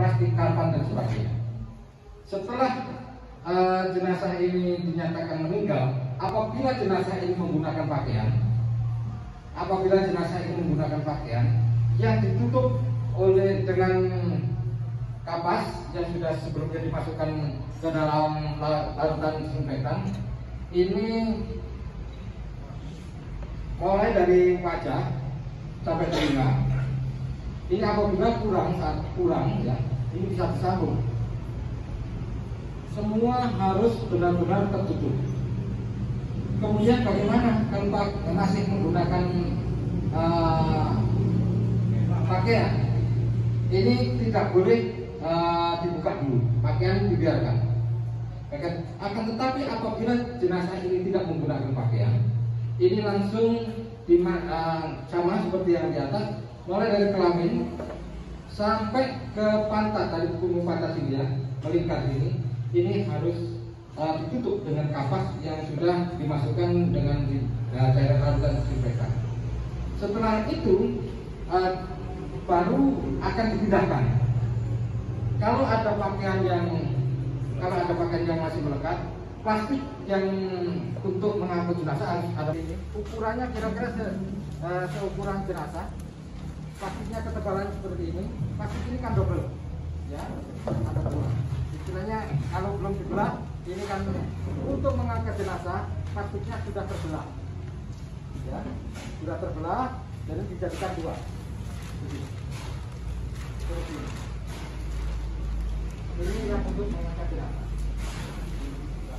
plastik, karton dan sebagainya. Setelah jenazah ini dinyatakan meninggal, apabila jenazah ini menggunakan pakaian yang ditutup oleh dengan kapas yang sudah sebelumnya dimasukkan ke dalam larutan disinfektan, ini mulai dari wajah sampai telinga. Ini apabila kurang ya, ini bisa disambung. Semua harus benar-benar tertutup. Kemudian bagaimana kalau masih menggunakan pakaian? Ini tidak boleh dibuka dulu, pakaian dibiarkan. Akan tetapi apabila jenazah ini tidak menggunakan pakaian, ini langsung sama seperti yang di atas, mulai dari kelamin sampai ke pantat, dari punggung pantat ini ya, melingkar ini harus ditutup dengan kapas yang sudah dimasukkan dengan cairan larutan disinfektan. Setelah itu baru akan dipindahkan. Kalau ada pakaian yang masih melekat, plastik yang untuk mengangkut jenazah harus ada ini. Ukurannya kira-kira seukuran jenazah. Plastiknya ketebalan seperti ini. Plastik ini kan double, ya, ada dua. Istilahnya kalau belum dibelah, ini kan untuk mengangkat jenazah plastiknya sudah terbelah, ya, sudah terbelah, jadi dijadikan dua. Seperti ini. Ini yang untuk mengangkat jenazah.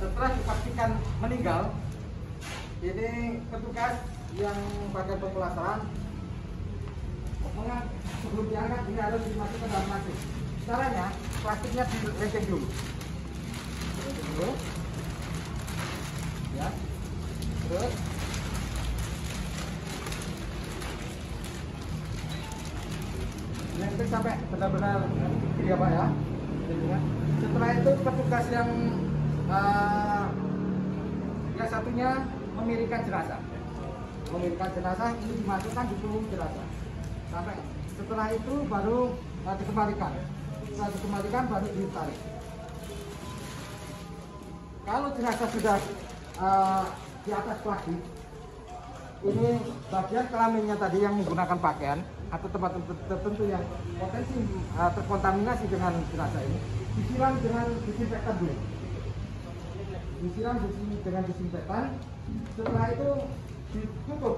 Setelah dipastikan meninggal, ini petugas yang bagian pemulasaran sebelum diangkat ini harus dimasukkan dalam plastik. Caranya plastiknya dileceng dulu, ya, terus dileceng sampai benar-benar ya Pak ya. Setelah itu petugas yang satunya memiringkan jenazah. Ini dimasukkan di punggung jenazah. Sampai setelah itu baru dikembalikan. Setelah dikembalikan baru ditarik. Kalau jenazah sudah di atas plastik, ini bagian kelaminnya tadi yang menggunakan pakaian atau tempat tertentu yang potensi terkontaminasi dengan jenazah ini disiram dengan disinfektan dulu. Disiram dengan disinfektan. Setelah itu ditutup.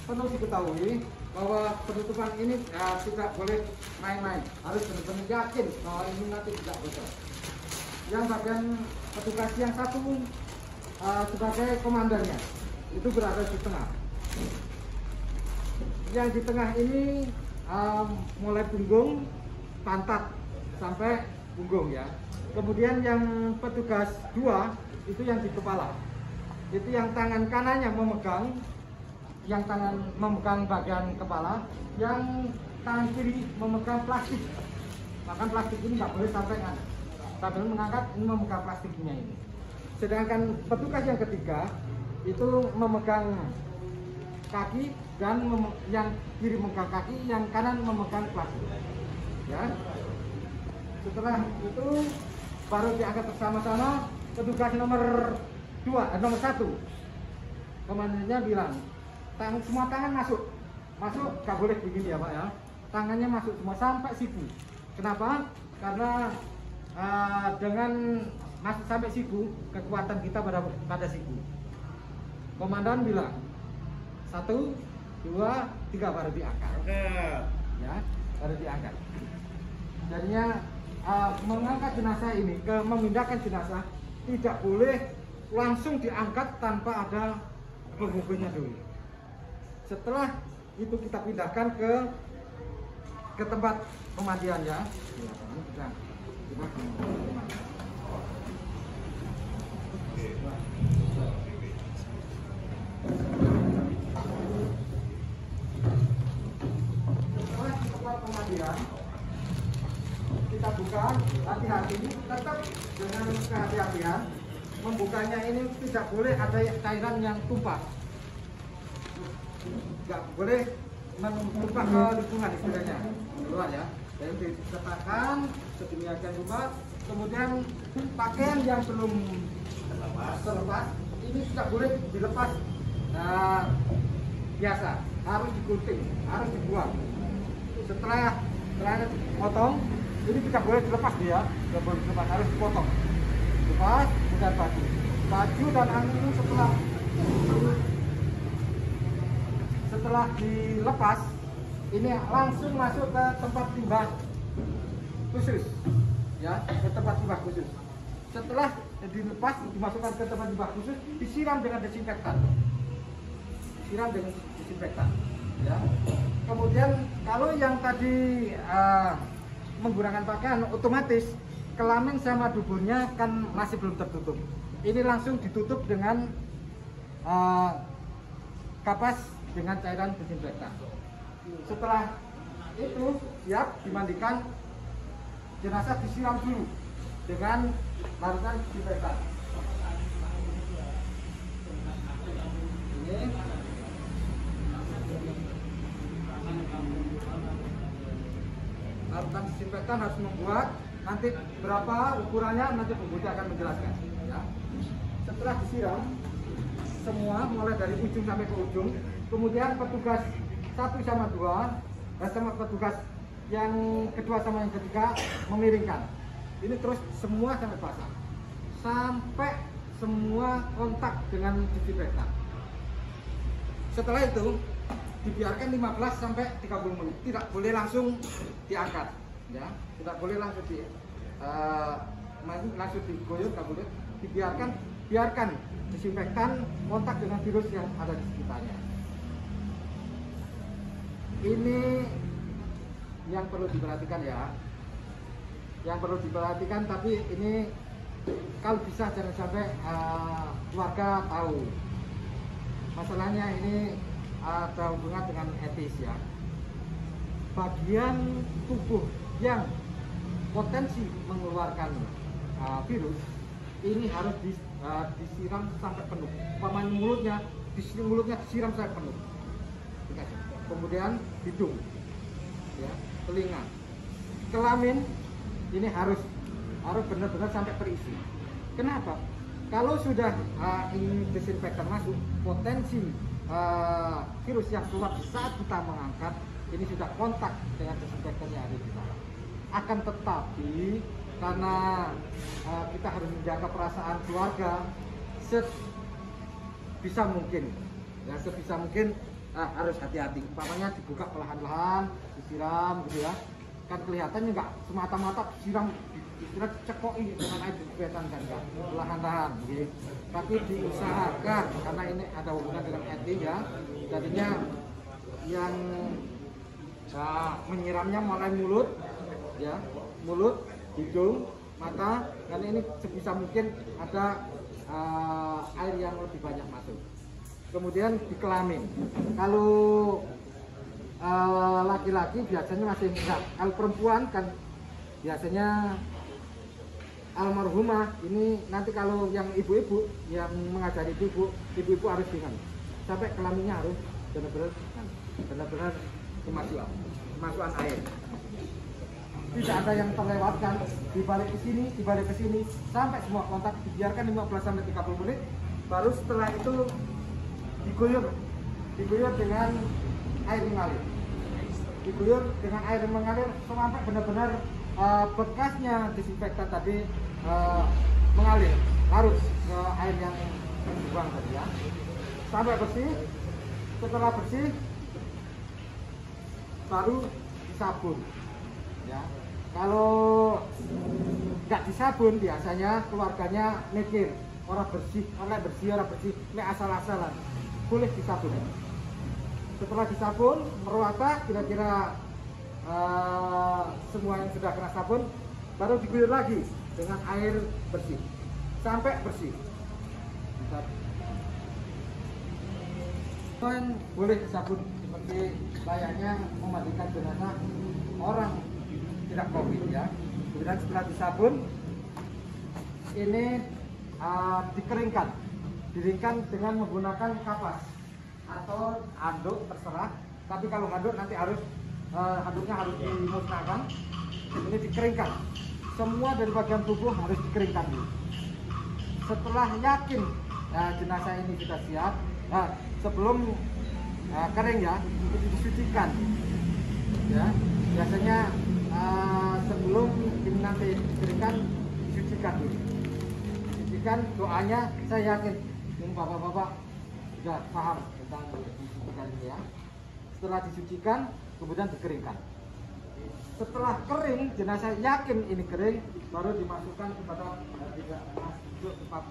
Perlu diketahui bahwa penutupan ini tidak boleh main-main, harus benar-benar yakin bahwa ini nanti tidak bocor. Yang bagian petugas yang satu sebagai komandannya itu berada di tengah. Yang di tengah ini mulai punggung, pantat sampai punggung ya. Kemudian yang petugas dua itu yang di kepala. Itu yang tangan kanannya memegang, yang tangan memegang bagian kepala, yang tangan kiri memegang plastik. Bahkan plastik ini nggak boleh sampai sambil mengangkat, ini memegang plastiknya ini. Sedangkan petugas yang ketiga itu memegang kaki dan yang kiri memegang kaki, yang kanan memegang plastik. Ya. Setelah itu baru diangkat bersama-sama. Petugas nomor 1 komandannya bilang semua tangan masuk, nggak boleh begini ya Pak ya, tangannya masuk semua sampai siku. Kenapa? Karena dengan masuk sampai siku, kekuatan kita pada siku. Komandan bilang 1, 2, 3 baru diangkat. Ya, baru diangkat. Jadinya mengangkat jenazah ini, memindahkan jenazah tidak boleh langsung diangkat tanpa ada penghubungnya dulu. Setelah itu kita pindahkan ke tempat pemandian ya. Setelah di tempat pemandian kita buka, hati-hati, tetap dengan kehati-hatian. Membukanya ini tidak boleh ada cairan yang tumpah, nggak boleh menumpah ke lingkungan istilahnya keluar ya. Dan diletakkan sedemikian rupa. Kemudian pakaian yang belum terlepas ini tidak boleh dilepas biasa, harus digunting, harus dibuang. Setelah potong ini tidak boleh dilepas dia, tidak boleh dilepas, harus dipotong. Lepas kemudian baju dan angin ini setelah dilepas ini langsung masuk ke tempat timbah khusus ya, ke tempat timbah khusus. Setelah dilepas dimasukkan ke tempat timbah khusus, disiram dengan desinfektan, ya. Kemudian kalau yang tadi menggunakan pakaian, otomatis kelamin sama duburnya kan masih belum tertutup. Ini langsung ditutup dengan kapas dengan cairan desinfektan. Setelah itu siap dimandikan, jenazah disiram dulu dengan larutan desinfektan. Ini larutan desinfektan harus membuat, nanti berapa ukurannya nanti pembuat akan menjelaskan ya. Setelah disiram semua mulai dari ujung sampai ke ujung, kemudian petugas 1 sama 2 sama petugas yang kedua sama yang ketiga memiringkan ini terus semua sampai basah, sampai semua kontak dengan desinfektan. Setelah itu dibiarkan 15 sampai 30 menit, tidak boleh langsung diangkat ya, tidak boleh langsung langsung digoyok, tidak boleh, biarkan desinfektan kontak dengan virus yang ada di sekitarnya. Ini yang perlu diperhatikan ya, yang perlu diperhatikan, tapi ini kalau bisa jangan sampai keluarga tahu. Masalahnya ini ada hubungan dengan etis ya. Bagian tubuh yang potensi mengeluarkan virus ini harus disiram sampai penuh. Umpamanya mulutnya disiram sampai penuh. Kemudian hidung, ya, telinga, kelamin ini harus benar-benar sampai terisi. Kenapa? Kalau sudah ini desinfektan masuk, potensi virus yang keluar saat kita mengangkat ini sudah kontak dengan desinfektan yang ada di sana. Akan tetapi karena kita harus menjaga perasaan keluarga, sebisa mungkin harus hati-hati. Umpamanya dibuka perlahan-lahan, disiram gitu ya. Kan kelihatannya nggak semata-mata disiram, istilah cekoki dengan air desinfektan kan enggak, perlahan-lahan gitu. Tapi diusahakan karena ini ada hubungan dengan etik ya. Jadinya yang menyiramnya mulai mulut ya, mulut, hidung, mata, karena ini sebisa mungkin ada air yang lebih banyak masuk. Kemudian di kelamin, kalau laki-laki biasanya masih enggak, kalau perempuan kan biasanya almarhumah ini nanti kalau yang ibu-ibu yang mengajari ibu-ibu harus dengan sampai kelaminnya harus benar-benar kemasukan air. Tidak ada yang terlewatkan, dibalik ke sini sampai semua kontak dibiarkan 15 sampai 30 menit, baru setelah itu diguyur dengan air mengalir. Diguyur dengan air mengalir sampai benar-benar bekasnya desinfektan tadi mengalir, larut ke air yang dibuang tadi ya. Sampai bersih. Setelah bersih baru disabun ya. Kalau nggak disabun biasanya keluarganya mikir orang bersih, ini asal-asalan. Boleh disabun. Setelah disabun merata kira-kira semua yang sudah kena sabun, baru diguyur lagi dengan air bersih sampai bersih. Boleh disabun seperti layaknya memandikan jenazah orang tidak COVID ya. Kemudian setelah disabun ini dikeringkan dengan menggunakan kapas atau anduk terserah Tapi kalau handuk nanti harus handuknya harus dimusnahkan. Ini dikeringkan. Semua dari bagian tubuh harus dikeringkan dulu. Setelah yakin jenazah ini sudah siap, sebelum kering ya, itu disucikan. Ya, biasanya sebelum ini nanti dikeringkan, disucikan dulu. Disucikan, doanya saya yakin ini bapak-bapak sudah paham tentang disucikan ini ya. Setelah disucikan, kemudian dikeringkan. Setelah kering, jenazah yakin ini kering, baru dimasukkan kepada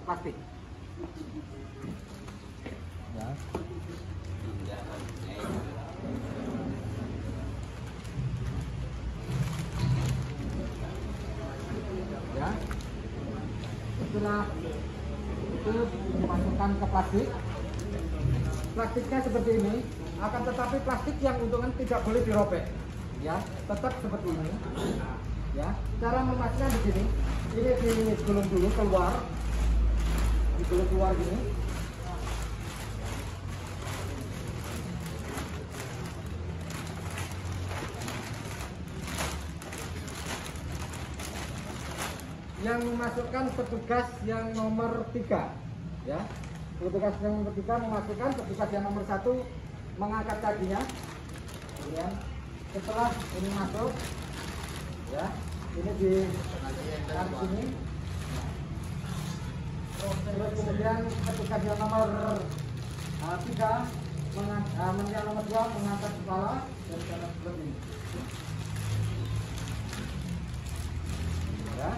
plastik. Ya. Ya. Setelah itu dimasukkan ke plastik. Plastiknya seperti ini, akan tetapi plastik yang untungan tidak boleh dirobek. Ya, tetap seperti ini. Ya, cara memasuknya di sini. Ini digulung dulu keluar. Digulung keluar gini. Yang memasukkan petugas yang nomor 3. Ya. Petugas yang nomor 3 memasukkan, petugas yang nomor 1 mengangkat kakinya. Kemudian setelah ini masuk, ya, ini di sini. Terus kemudian petugas yang nomor 3, yang nomor 2 mengangkat kepala dan cara seperti ini. Ya,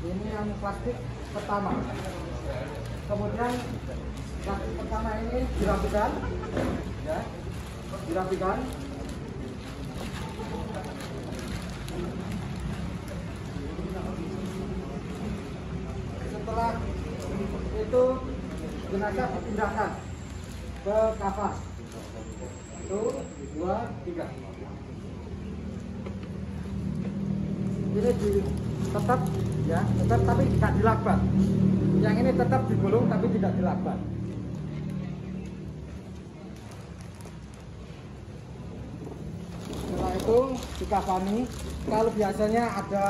ini yang plastik pertama. Kemudian plastik pertama ini dirapikan, ya, dirapikan. Setelah itu jenazah dipindahkan ke kafan. 1, 2, 3. Ini tetap ya, tetap tapi tidak dilakban. Yang ini tetap digulung tapi tidak dilakban. Setelah itu dikafani. Kalau biasanya ada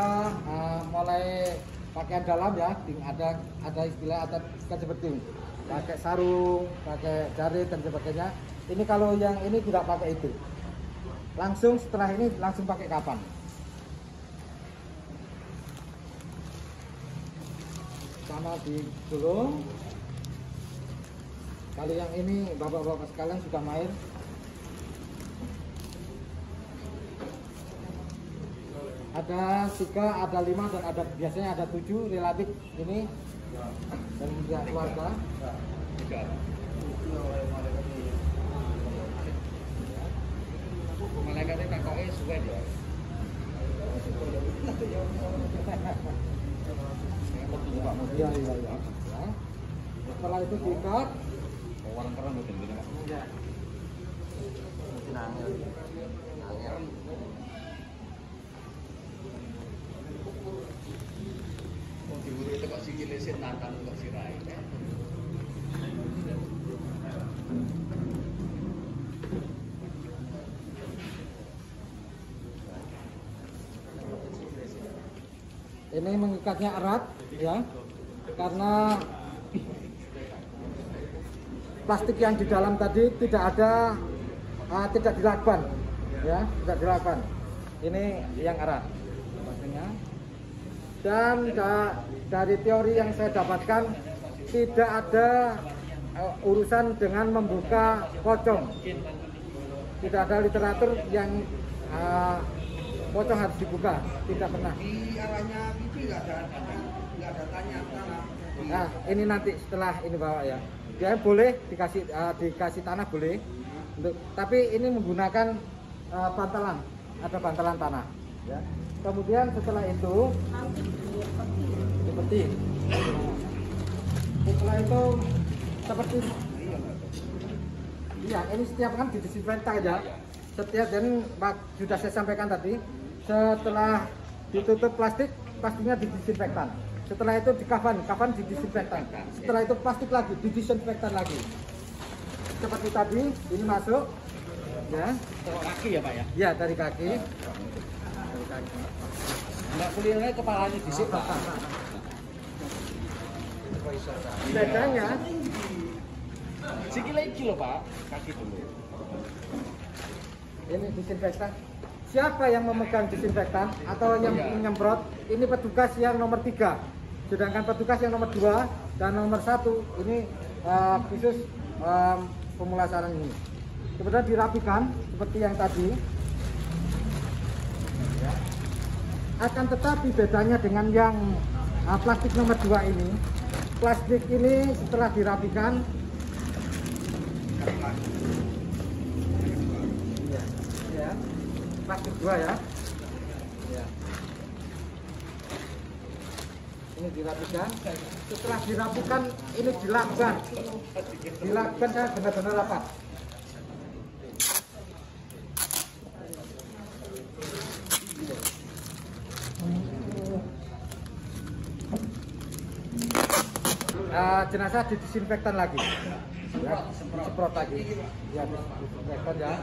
mulai pakaian dalam ya, ada istilah seperti ini, pakai sarung, pakai jarit dan sebagainya. Ini kalau yang ini tidak pakai itu, langsung setelah ini langsung pakai kafan. Sama digulung. Kalau yang ini bapak-bapak sekalian sudah mahir. Ada 3, ada 5 dan ada biasanya ada 7 relatif ini dan juga keluarga. Malaikatnya kakaknya suka aja. Ya. Setelah itu diikat. Orang keren mungkin gini Pak. Ya. Mungkin angel. Diburu itu kok sikile sing nantang kok sirahe. Ini mengikatnya erat ya, karena plastik yang di dalam tadi tidak ada, tidak dilakban ya, tidak dilakban. Ini yang erat pastinya. Dan dari teori yang saya dapatkan tidak ada urusan dengan membuka pocong. Tidak ada literatur yang pocong harus dibuka, tidak pernah. Di arahnya pipi nggak ada tanah. Nah ini nanti setelah ini bawa ya, dia boleh dikasih tanah boleh, tapi ini menggunakan bantalan, ada bantalan tanah. Ya. Kemudian setelah itu seperti setelah itu seperti iya, ini setiap kan didesinfektan aja. Setiap dan sudah saya sampaikan tadi, setelah ditutup plastik, plastiknya didesinfektan. Setelah itu kafan didesinfektan. Setelah itu plastik lagi, didesinfektan lagi. Seperti tadi, ini masuk, ya. Tengok kaki ya Pak ya? Ya, dari kaki. Dari kaki. Enggak kulitnya kepalanya disik Pak. Bedanya Sikile iki lho Pak, kaki dulu. ini disinfektan. Siapa yang memegang disinfektan atau yang menyemprot? Ini petugas yang nomor 3. Sedangkan petugas yang nomor 2 dan nomor 1 ini khusus pemulasaran ini. Kemudian dirapikan seperti yang tadi. Ya. Akan tetapi bedanya dengan yang plastik nomor 2 ini. Plastik ini setelah dirapikan ya, plastik 2 ya. Ya. Ini dirapikan. Setelah dirapikan ini dilakban. Dilakban saya benar-benar rapat. Jenazah didisinfektan lagi, ya, disemprot lagi, ya, disinfektan ya.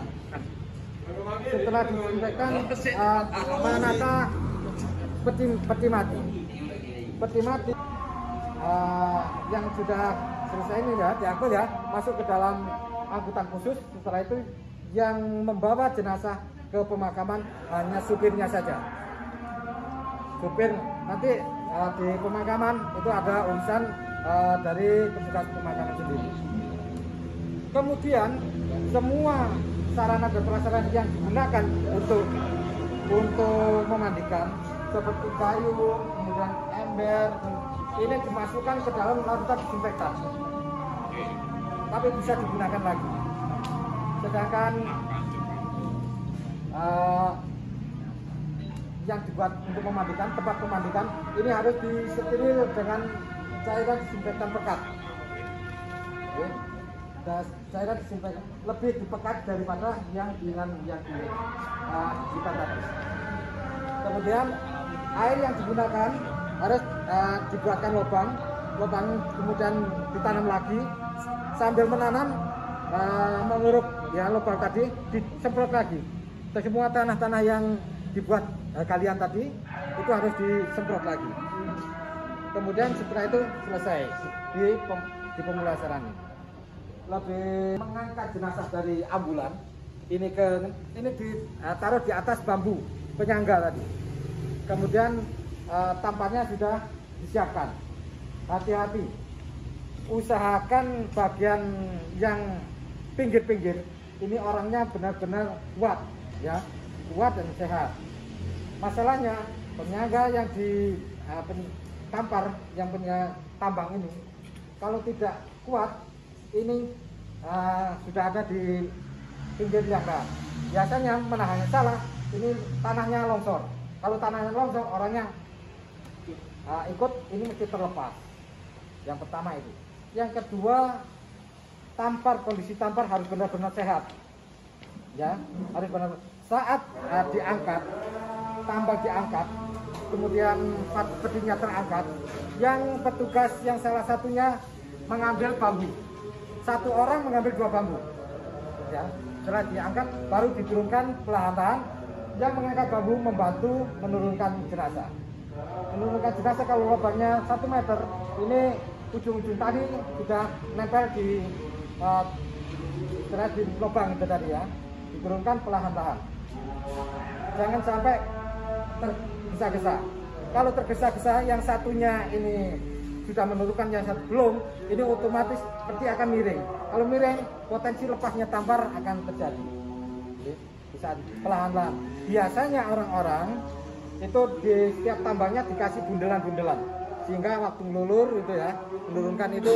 Setelah disinfektan, menata peti mati, yang sudah selesai ini ya, diangkut ya, masuk ke dalam angkutan khusus. Setelah itu yang membawa jenazah ke pemakaman hanya supirnya saja. Supir nanti di pemakaman itu ada urusan dari petugas pemakaman sendiri. Kemudian semua sarana dan prasarana yang digunakan untuk memandikan seperti kayu, kemudian ember, ini dimasukkan ke dalam larutan disinfektan. Tapi bisa digunakan lagi. Sedangkan yang dibuat untuk memandikan, tempat pemandikan ini harus disteril dengan cairan disinfektan pekat. Oke. Dan cairan disinfektan lebih dipekat daripada yang dengan yang kita tadi. Kemudian air yang digunakan harus dibuatkan lubang kemudian ditanam lagi, sambil menanam menguruk ya lubang tadi disemprot lagi. Semua tanah-tanah yang dibuat kalian tadi itu harus disemprot lagi. Kemudian setelah itu selesai di pemulasaran. Lebih mengangkat jenazah dari ambulan ini ditaruh di atas bambu penyangga tadi. Kemudian tampannya sudah disiapkan. Hati-hati, usahakan bagian yang pinggir-pinggir ini orangnya benar-benar kuat ya, kuat dan sehat. Masalahnya penyangga yang di tampar yang punya tambang ini kalau tidak kuat ini sudah ada di pinggir jangka. Biasanya menahannya salah, ini tanahnya longsor. Kalau tanahnya longsor, orangnya ikut ini mesti terlepas. Yang pertama itu. Yang kedua, kondisi tampar harus benar-benar sehat. Ya, harus benar. Saat diangkat, tambang diangkat, kemudian petinya terangkat, yang petugas yang salah satunya mengambil bambu. Satu orang mengambil 2 bambu. Ya, setelah diangkat baru diturunkan perlahan-lahan. Yang mengangkat bambu membantu menurunkan jenazah. Menurunkan jenazah kalau lubangnya 1 meter, ini ujung-ujung tadi sudah nempel di lubang itu tadi ya. Diturunkan perlahan-lahan. Jangan sampai tergesa-gesa. Kalau tergesa-gesa yang satunya ini sudah menurunkan, yang satu belum, ini otomatis seperti akan miring. Kalau miring, potensi lepasnya tampar akan terjadi. Bisa perlahan-lahan. Biasanya orang-orang itu di setiap tambangnya dikasih bundelan-bundelan, sehingga waktu melulur itu ya, menurunkan itu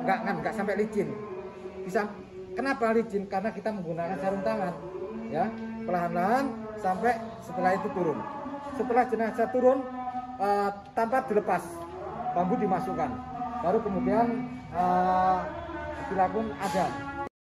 nggak sampai licin. Bisa kenapa licin? Karena kita menggunakan sarung tangan, ya, perlahan-lahan sampai setelah itu turun. Setelah jenazah turun, tampar dilepas, bambu dimasukkan, baru kemudian dilakukan adhan.